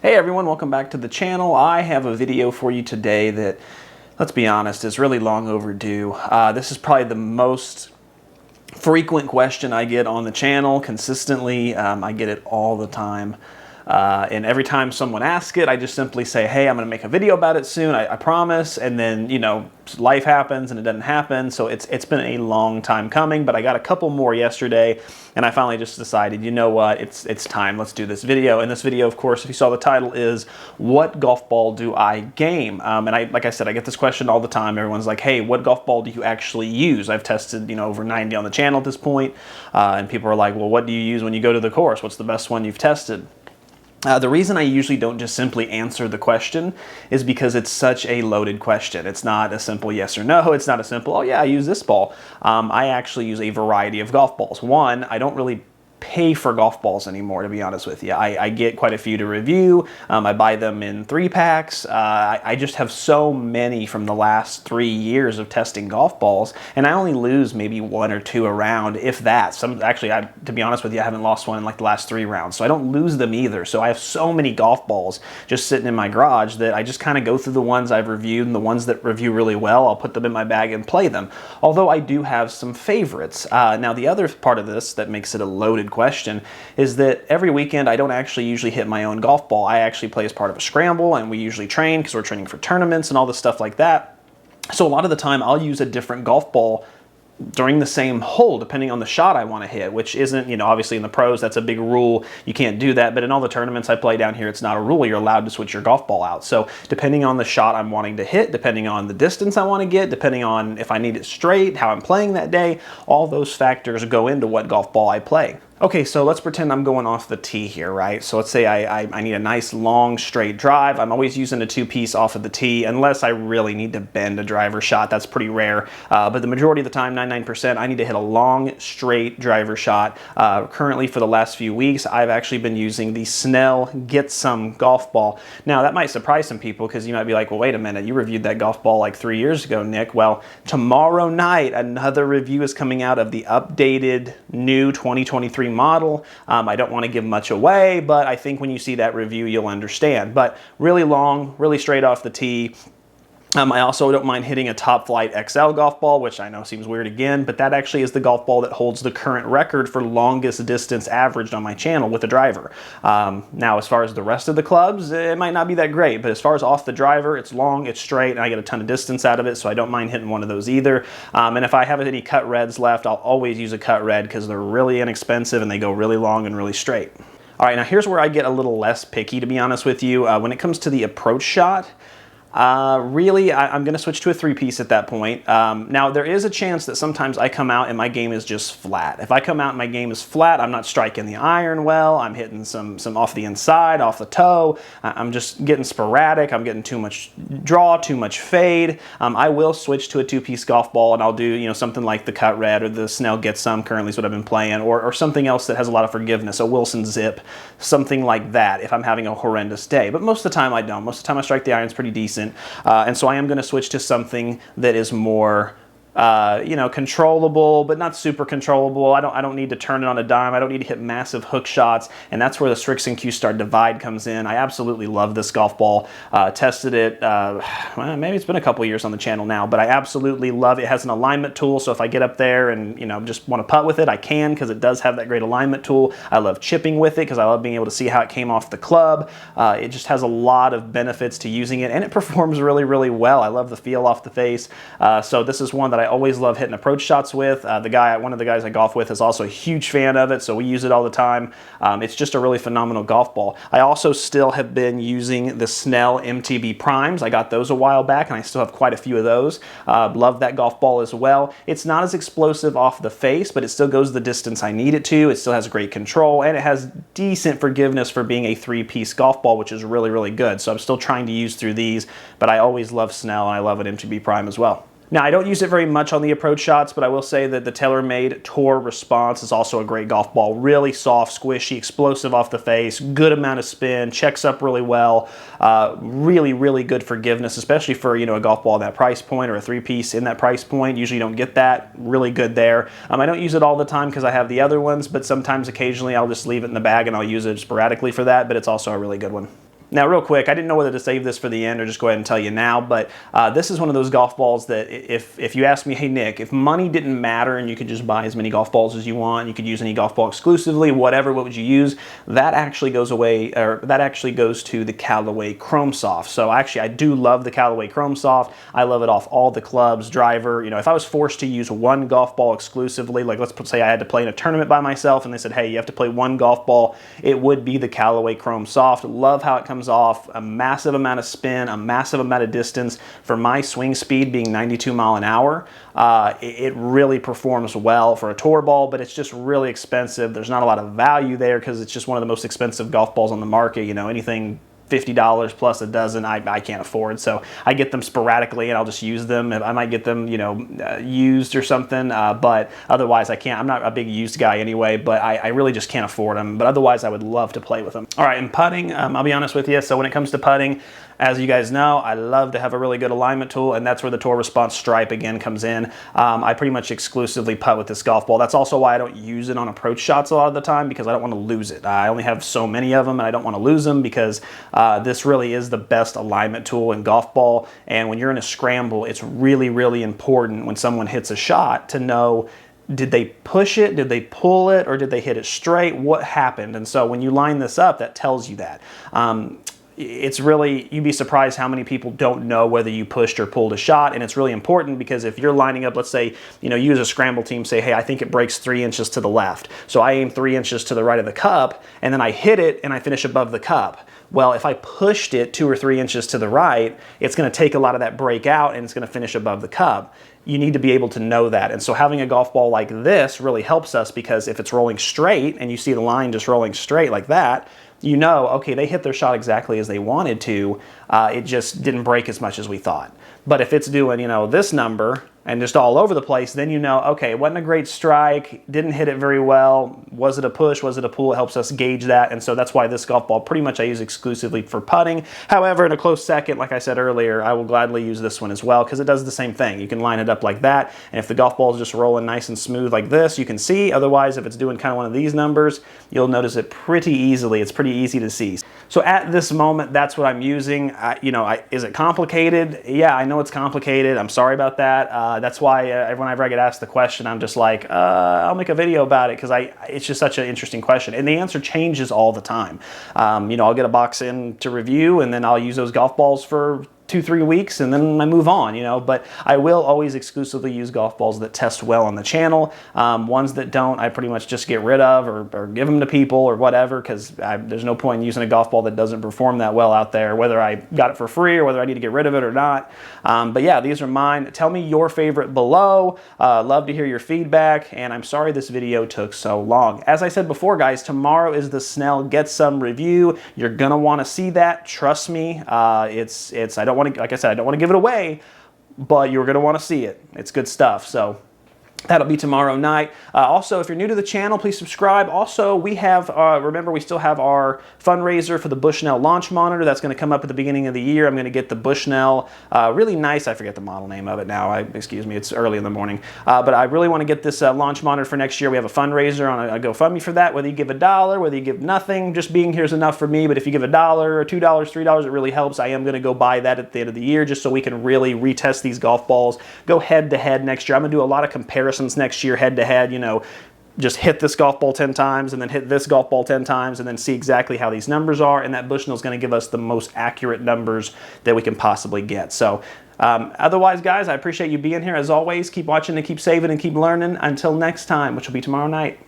Hey everyone, welcome back to the channel. I have a video for you today that, let's be honest, is really long overdue. This is probably the most frequent question I get on the channel consistently. I get it all the time. And every time someone asks it, I just simply say, hey, I'm going to make a video about it soon, I promise. And then, you know, life happens and it doesn't happen. So it's been a long time coming, but I got a couple more yesterday and I finally just decided, you know what, it's time, let's do this video. And this video, of course, if you saw the title, is what golf ball do I game? And like I said, I get this question all the time. Everyone's like, hey, what golf ball do you actually use? I've tested, you know, over 90 on the channel at this point. And people are like, well, what do you use when you go to the course? What's the best one you've tested? The reason I usually don't just simply answer the question is because it's such a loaded question. It's not a simple yes or no. It's not a simple, oh yeah, I use this ball. I actually use a variety of golf balls. One, I don't really pay for golf balls anymore, to be honest with you. I get quite a few to review. I buy them in 3-packs. I just have so many from the last 3 years of testing golf balls, and I only lose maybe 1 or 2 a round, if that. To be honest with you, I haven't lost one in like the last 3 rounds, so I don't lose them either. So I have so many golf balls just sitting in my garage that I just kind of go through the ones I've reviewed, and the ones that review really well, I'll put them in my bag and play them. Although I do have some favorites. Now the other part of this that makes it a loaded question is that every weekend I don't actually usually hit my own golf ball. I actually play as part of a scramble, and we usually train because we're training for tournaments and all this stuff like that. So a lot of the time I'll use a different golf ball during the same hole, depending on the shot I want to hit, which isn't, you know, obviously in the pros, that's a big rule. You can't do that. But in all the tournaments I play down here, it's not a rule. You're allowed to switch your golf ball out. So depending on the shot I'm wanting to hit, depending on the distance I want to get, depending on if I need it straight, how I'm playing that day, all those factors go into what golf ball I play. Okay, so let's pretend I'm going off the tee here, right? So let's say I need a nice long straight drive. I'm always using a 2-piece off of the tee unless I really need to bend a driver shot. That's pretty rare. But the majority of the time, 99%, I need to hit a long straight driver shot. Currently, for the last few weeks, I've actually been using the Snell Get Some golf ball. Now, that might surprise some people because you might be like, well, wait a minute, you reviewed that golf ball like 3 years ago, Nick. Well, tomorrow night, another review is coming out of the updated new 2023 model. I don't want to give much away, but I think when you see that review, you'll understand. But really long, really straight off the tee. I also don't mind hitting a Top Flight XL golf ball, which I know seems weird again, but that actually is the golf ball that holds the current record for longest distance averaged on my channel with a driver. Now, as far as the rest of the clubs, it might not be that great, but as far as off the driver, it's long, it's straight, and I get a ton of distance out of it, so I don't mind hitting one of those either. And if I have any cut reds left, I'll always use a cut red because they're really inexpensive and they go really long and really straight. All right, now here's where I get a little less picky, to be honest with you. When it comes to the approach shot, really, I'm going to switch to a 3-piece at that point. Now, there is a chance that sometimes I come out and my game is just flat. If I come out and my game is flat, I'm not striking the iron well, I'm hitting some off the inside, off the toe, I'm just getting sporadic, I'm getting too much draw, too much fade. I will switch to a 2-piece golf ball and I'll do, you know, something like the Cut Red or the Snell Get Some, currently is what I've been playing, or something else that has a lot of forgiveness, a Wilson Zip, something like that if I'm having a horrendous day. But most of the time I don't. Most of the time I strike the irons pretty decent. And so I am going to switch to something that is more, you know, controllable, but not super controllable. I don't need to turn it on a dime. I don't need to hit massive hook shots, and that's where the Strixon Q-Star Divide comes in. I absolutely love this golf ball. Tested it, well, maybe it's been a couple years on the channel now, but I absolutely love it. It has an alignment tool, so if I get up there and, you know, just want to putt with it, I can, because it does have that great alignment tool. I love chipping with it because I love being able to see how it came off the club. It just has a lot of benefits to using it, and it performs really, really well. I love the feel off the face. So this is one that I always love hitting approach shots with. One of the guys I golf with is also a huge fan of it, so we use it all the time. It's just a really phenomenal golf ball. I also still have been using the Snell MTB Primes. I got those a while back, and I still have quite a few of those. Love that golf ball as well. It's not as explosive off the face, but it still goes the distance I need it to. It still has great control, and it has decent forgiveness for being a 3-piece golf ball, which is really, really good. So I'm still trying to use through these, but I always love Snell, and I love an MTB Prime as well. Now, I don't use it very much on the approach shots, but I will say that the TaylorMade Tour Response is also a great golf ball. Really soft, squishy, explosive off the face, good amount of spin, checks up really well. Really, really good forgiveness, especially for, you know, a golf ball at that price point or a 3-piece in that price point. Usually you don't get that. Really good there. I don't use it all the time because I have the other ones, but sometimes occasionally I'll just leave it in the bag and I'll use it sporadically for that, but it's also a really good one. Now, real quick, I didn't know whether to save this for the end or just go ahead and tell you now, but this is one of those golf balls that if you ask me, hey Nick, if money didn't matter and you could just buy as many golf balls as you want, you could use any golf ball exclusively, whatever, what would you use? That actually goes away, or that actually goes to the Callaway Chrome Soft. So actually, I do love the Callaway Chrome Soft. I love it off all the clubs, driver. You know, if I was forced to use one golf ball exclusively, like let's say I had to play in a tournament by myself and they said, hey, you have to play one golf ball, it would be the Callaway Chrome Soft. Love how it comes off, a massive amount of spin, a massive amount of distance. For my swing speed being 92 mile an hour, it really performs well for a tour ball, but it's just really expensive. There's not a lot of value there because it's just one of the most expensive golf balls on the market. You know, anything $50 plus a dozen, I can't afford. So I get them sporadically and I'll just use them. I might get them, you know, used or something, but otherwise I can't. I'm not a big used guy anyway, but I really just can't afford them. But otherwise I would love to play with them. All right, and putting, I'll be honest with you. So when it comes to putting, as you guys know, I love to have a really good alignment tool, and that's where the Tour Response Stripe again comes in. I pretty much exclusively putt with this golf ball. That's also why I don't use it on approach shots a lot of the time, because I don't want to lose it. I only have so many of them and I don't want to lose them, because this really is the best alignment tool in golf ball. And when you're in a scramble, it's really, really important when someone hits a shot to know, did they push it, did they pull it, or did they hit it straight? What happened? And so when you line this up, that tells you that. It's really, you'd be surprised how many people don't know whether you pushed or pulled a shot, and it's really important because if you're lining up, let's say, you know, you as a scramble team say, hey, I think it breaks 3 inches to the left, so I aim 3 inches to the right of the cup, and then I hit it and I finish above the cup. Well, if I pushed it 2 or 3 inches to the right, it's going to take a lot of that break out and it's going to finish above the cup. You need to be able to know that. And so having a golf ball like this really helps us, because if it's rolling straight and you see the line just rolling straight like that, you know, okay, they hit their shot exactly as they wanted to. It just didn't break as much as we thought. But if it's doing, you know, this number and just all over the place, then you know, okay, it wasn't a great strike, didn't hit it very well. Was it a push? Was it a pull? It helps us gauge that. And so that's why this golf ball pretty much I use exclusively for putting. However, in a close second, like I said earlier, I will gladly use this one as well, because it does the same thing. You can line it up like that. And if the golf ball is just rolling nice and smooth like this, you can see. Otherwise, if it's doing kind of one of these numbers, you'll notice it pretty easily. It's pretty easy to see. So at this moment, that's what I'm using. Is it complicated? Yeah, I know it's complicated. I'm sorry about that. That's why whenever I get asked the question, I'm just like, I'll make a video about it, because it's just such an interesting question. And the answer changes all the time. I'll get a box in to review, and then I'll use those golf balls for 2-3 weeks and then I move on, but I will always exclusively use golf balls that test well on the channel. Ones that don't, I pretty much just get rid of or give them to people or whatever, because there's no point in using a golf ball that doesn't perform that well out there, whether I got it for free or whether I need to get rid of it or not. But yeah, these are mine. Tell me your favorite below. Love to hear your feedback, and I'm sorry this video took so long. As I said before, guys, tomorrow is the Snell Get Some review. You're gonna want to see that. Trust me. I don't want to, like I said, I don't want to give it away, but you're going to want to see it. It's good stuff. So that'll be tomorrow night. Also, if you're new to the channel, please subscribe. Also, we have, remember, we still have our fundraiser for the Bushnell launch monitor. That's going to come up at the beginning of the year. I'm going to get the Bushnell, really nice, I forget the model name of it now. Excuse me, it's early in the morning. But I really want to get this launch monitor for next year. We have a fundraiser on a GoFundMe for that. Whether you give $1, whether you give nothing, just being here is enough for me. But if you give $1 or $2, $3, it really helps. I am going to go buy that at the end of the year, just so we can really retest these golf balls, go head to head next year. I'm going to do a lot of comparisons next year head to head, just hit this golf ball 10 times and then hit this golf ball 10 times and then see exactly how these numbers are, and that Bushnell is going to give us the most accurate numbers that we can possibly get. So otherwise, guys, I appreciate you being here. As always, keep watching and keep saving and keep learning. Until next time, which will be tomorrow night.